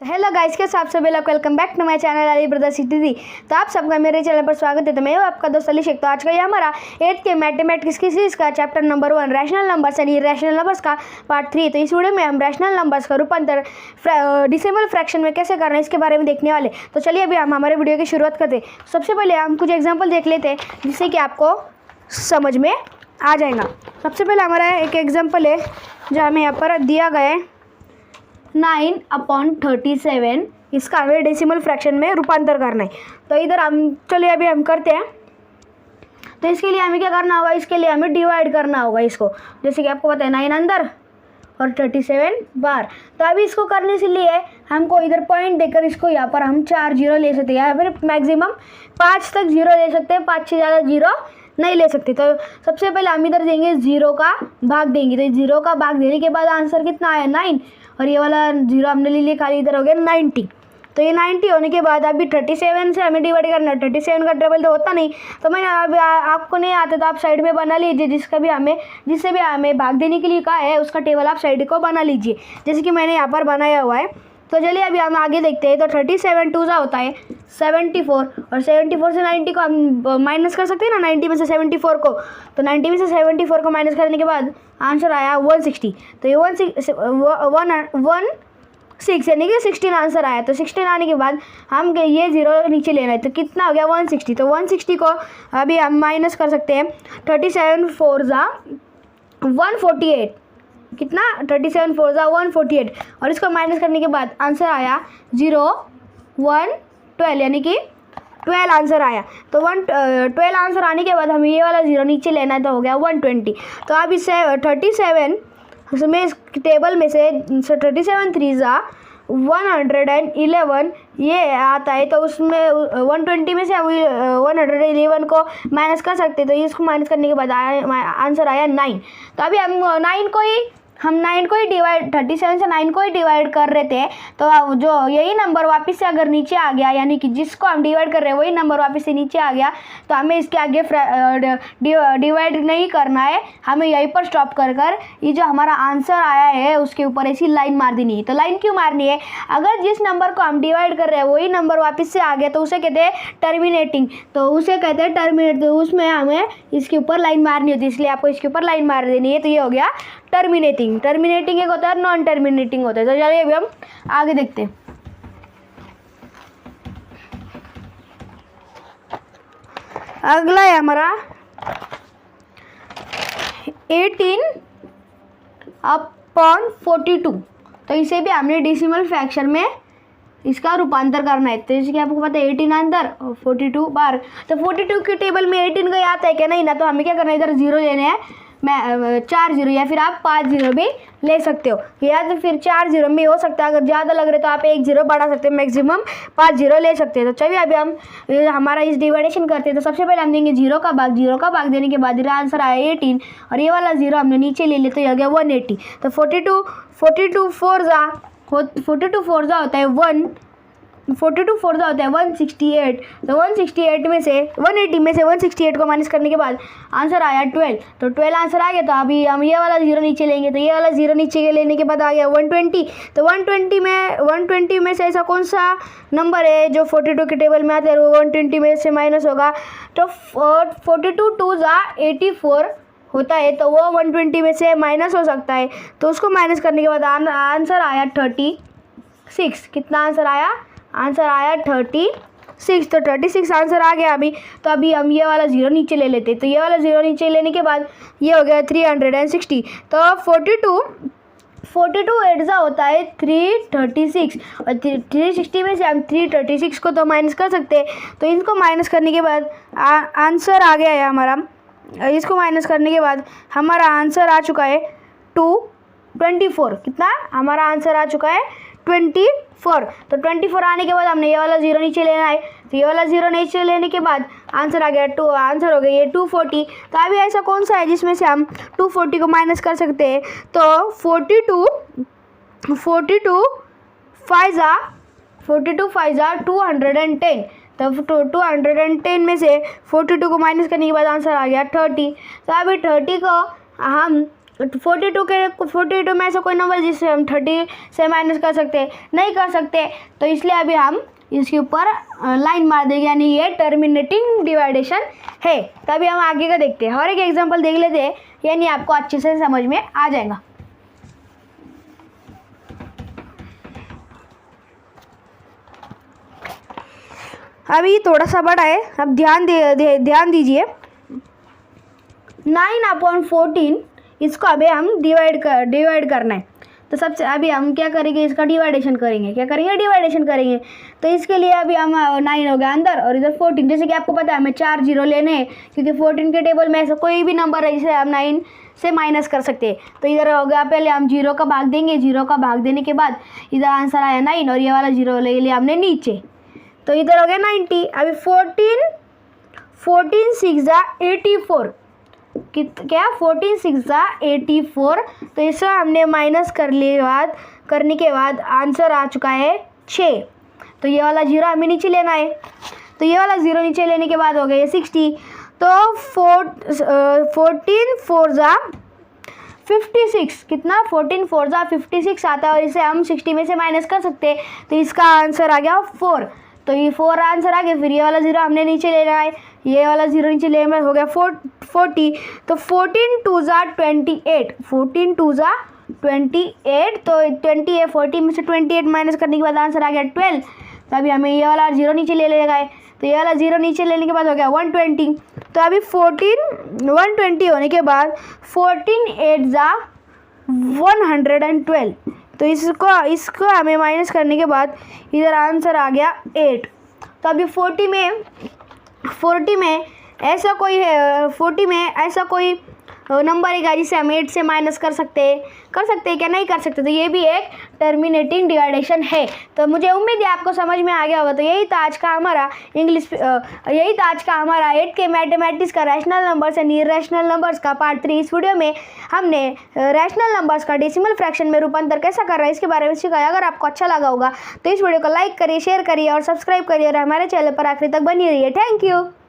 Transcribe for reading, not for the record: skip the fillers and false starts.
Hello guys, के साथ सभी लोग welcome back to my channel Ali brother city. तो आप सबका मेरे चैनल पर स्वागत है। तो मैं हूं आपका दोस्त अली शेख। तो आज का ये हमारा 8th के मैथमेटिक्स की सीरीज का chapter number 1 rational numbers and irrational numbers का पार्ट 3। तो इस वीडियो में हम रैशनल नंबर्स का रूपांतर डेसिमल फ्रैक्शन में कैसे करना है इसके बारे में देखने वाले। तो चलिए अभी हम हमारे वीडियो की शुरुआत करते हैं। सबसे पहले हम कुछ एग्जाम्पल देख लेते हैं जिससे कि आपको समझ में आ जाएगा। सबसे पहले हमारा एक एग्जाम्पल है जो हमें यहाँ पर दिया गया है 9/37। इसका हमें डेसिमल फ्रैक्शन में रूपांतर करना है। तो इधर हम चलिए अभी हम करते हैं। तो इसके लिए हमें क्या करना होगा, इसके लिए हमें डिवाइड करना होगा इसको। जैसे कि आपको पता है 9 अंदर और 37 बाहर। तो अभी इसको करने से लिए हमको इधर पॉइंट देकर इसको यहाँ पर हम 4 जीरो ले सकते हैं या फिर मैक्सिमम 5 तक जीरो ले सकते हैं। 5 से ज़्यादा जीरो नहीं ले सकते। तो सबसे पहले हम इधर देंगे 0 का भाग देंगे। तो 0 का भाग देने के बाद आंसर कितना आया 9, और ये वाला 0 हमने ले लिया, खाली इधर हो गया 90। तो ये 90 होने के बाद अभी 37 से हमें डिवाइड करना है। 37 का डबल तो होता नहीं, तो मैंने अभी आपको नहीं आता तो आप साइड में बना लीजिए। जिससे भी हमें भाग देने के लिए कहा है उसका टेबल आप साइड को बना लीजिए, जैसे कि मैंने यहाँ पर बनाया हुआ है। तो चलिए अभी हम आगे देखते हैं। तो 37 2 होता है 74, और 74 से 90 को हम माइनस कर सकते हैं ना, 90 में से 74 को। तो 90 में से 74 को माइनस करने के बाद आंसर आया 160। तो ये 16 यानी कि 16 आंसर आया। तो 16 आने के बाद हम ये 0 नीचे लेना है। तो कितना हो गया 160। तो 160 को अभी हम माइनस कर सकते हैं। 37 4 148। कितना 37 4 148, और इसको माइनस करने के बाद आंसर आया 0 1 12 यानी कि 12 आंसर आया। तो 12 आंसर आने के बाद हमें ये वाला 0 नीचे लेना है। तो हो गया 120। तो अब इससे 37 में इस टेबल में से 37 3 111 ये आता है। तो उसमें 120 में से 111 को माइनस कर सकते हैं। तो इसको माइनस करने के बाद आंसर आया 9। तो अभी हम 9 को ही डिवाइड 37 से 9 को ही डिवाइड कर रहे थे। तो जो यही नंबर वापस से अगर नीचे आ गया, यानी कि जिसको हम डिवाइड कर रहे हैं वही नंबर वापस से नीचे आ गया, तो हमें इसके आगे डिवाइड नहीं करना है। हमें यहीं पर स्टॉप कर ये जो हमारा आंसर आया है उसके ऊपर ऐसी लाइन मार देनी है। तो लाइन क्यों मारनी है, अगर जिस नंबर को हम डिवाइड कर रहे हैं वही नंबर वापस से आ गया तो उसे कहते हैं टर्मिनेटिंग। तो उसे कहते हैं टर्मिनेट। तो उसमें हमें इसके ऊपर लाइन मारनी होती है, इसलिए आपको इसके ऊपर लाइन मार देनी है। तो ये हो गया टर्मिनेटिंग एक होता है, नॉन टर्मिनेटिंग होता है। तो चलिए अभी हम आगे देखते हैं। अगला है हमारा 18/42। तो इसे भी हमने डेसिमल फ्रैक्शन में इसका रूपांतर करना है। तो जैसे कि आपको पता है 18 अंदर और 42 बाहर। तो 42 के टेबल में 18 का आता है क्या, नहीं ना। तो हमें क्या करना है, इधर 0 लेने हैं। मैं 4 0 या फिर आप 5 0 भी ले सकते हो, या तो फिर 4 0 में हो सकता है। अगर ज़्यादा लग रहे तो आप 1 0 बढ़ा सकते हैं, मैक्सिमम 5 0 ले सकते हैं। तो चलिए अभी हम हमारा इस डिवाइडेशन करते हैं। तो सबसे पहले हम देंगे 0 का भाग देने के बाद आंसर आया 18, और ये वाला 0 हमने नीचे ले लिया तो ये हो गया 180। तो 42 4 होता है 168। तो 168 में से 180 में से 168 को माइनस करने के बाद आंसर आया 12। तो 12 आंसर आ गया। तो अभी हम ये वाला 0 नीचे लेंगे। तो ये वाला 0 नीचे लेने के बाद आ गया 120। तो 120 में से ऐसा कौन सा नंबर है जो 42 के टेबल में आता है, वो 120 में से माइनस होगा। तो 42 2 84 होता है, तो वो 120 में से माइनस हो सकता है। तो उसको माइनस करने के बाद आंसर आया 36। कितना आंसर आया 36। तो 36 आंसर आ गया अभी। तो अभी हम ये वाला 0 नीचे ले लेते हैं। तो ये वाला 0 नीचे लेने के बाद ये हो गया 360। तो 42 8 होता है 336, और 360 में से हम 336 को तो माइनस कर सकते हैं। तो इनको माइनस करने के बाद आंसर आ गया है हमारा। इसको माइनस करने के बाद हमारा आंसर आ चुका है 224। कितना हमारा आंसर आ चुका है 24। तो 24 आने के बाद हमने ये वाला 0 नीचे लेना है। तो ये वाला 0 नीचे लेने के बाद आंसर आ गया आंसर हो गया ये 240। तो अभी ऐसा कौन सा है जिसमें से हम 240 को माइनस कर सकते हैं। तो 42 5 210। तो 210 में से 42 को माइनस करने के बाद आंसर आ गया 30। तो अभी 30 को हम 42 में ऐसा कोई नंबर जिससे हम 30 से माइनस कर सकते हैं, नहीं कर सकते, तो इसलिए अभी हम इसके ऊपर लाइन मार देंगे, यानी ये टर्मिनेटिंग डिवाइडेशन है। तभी हम आगे का देखते हैं, और एक एग्जांपल देख लेते हैं, यानी आपको अच्छे से समझ में आ जाएगा। अभी थोड़ा सा बड़ा है, अब ध्यान दीजिए। 9/14 इसको अभी हम डिवाइड करना है। तो सबसे अभी हम क्या करेंगे, इसका डिवाइडेशन करेंगे। डिवाइडेशन करेंगे। तो इसके लिए अभी हम 9 हो गया अंदर और इधर 14। जैसे कि आपको पता है हमें 4 0 लेने हैं, क्योंकि 14 के टेबल में ऐसा कोई भी नंबर है जिसे हम 9 से माइनस कर सकते हैं। तो इधर हो गया, पहले हम 0 का भाग देंगे। 0 का भाग देने के बाद इधर आंसर आया 9 और ये वाला 0 ले लिया हमने नीचे। तो इधर हो गया 90। अभी 14 6 84 क्या 14 6 84। तो इसे हमने माइनस करने के बाद आंसर आ चुका है 6। तो ये वाला 0 हमें नीचे लेना है। तो ये वाला 0 नीचे लेने के बाद हो गया 60। तो 14 4 56 कितना 14 4 56 आता है, और इसे हम 60 में से माइनस कर सकते हैं। तो इसका आंसर आ गया 4। तो ये 4 आंसर आ गया। फिर ये वाला 0 हमने नीचे लेना है, ये वाला 0 नीचे लेने में हो गया 40। तो 14 2 28 14 2 28। तो 20 है, 40 में से 28 माइनस करने के बाद आंसर आ गया 12। तो अभी हमें ये वाला 0 नीचे ले लेगा है। तो ये वाला 0 नीचे लेने के बाद हो गया 120। तो अभी 120 होने के बाद 14 8 112। तो इसको हमें माइनस करने के बाद इधर आंसर आ गया 8। तो अभी 40 में ऐसा कोई नंबर है जिसे हम 8 से माइनस कर सकते हैं क्या, नहीं कर सकते। तो ये भी एक टर्मिनेटिंग डिवाइडेशन है। तो मुझे उम्मीद है आपको समझ में आ गया होगा। तो यही था आज का हमारा 8 के मैथमेटिक्स का rational numbers and irrational numbers का पार्ट 3। इस वीडियो में हमने रैशनल नंबर्स का डेसिमल फ्रैक्शन में रूपांतर कैसा कर रहा है इसके बारे में सिखाया। अगर आपको अच्छा लगा होगा तो इस वीडियो को लाइक करिए, शेयर करिए और सब्सक्राइब करिए, और हमारे चैनल पर आखिरी तक बनी रहिए। Thank you.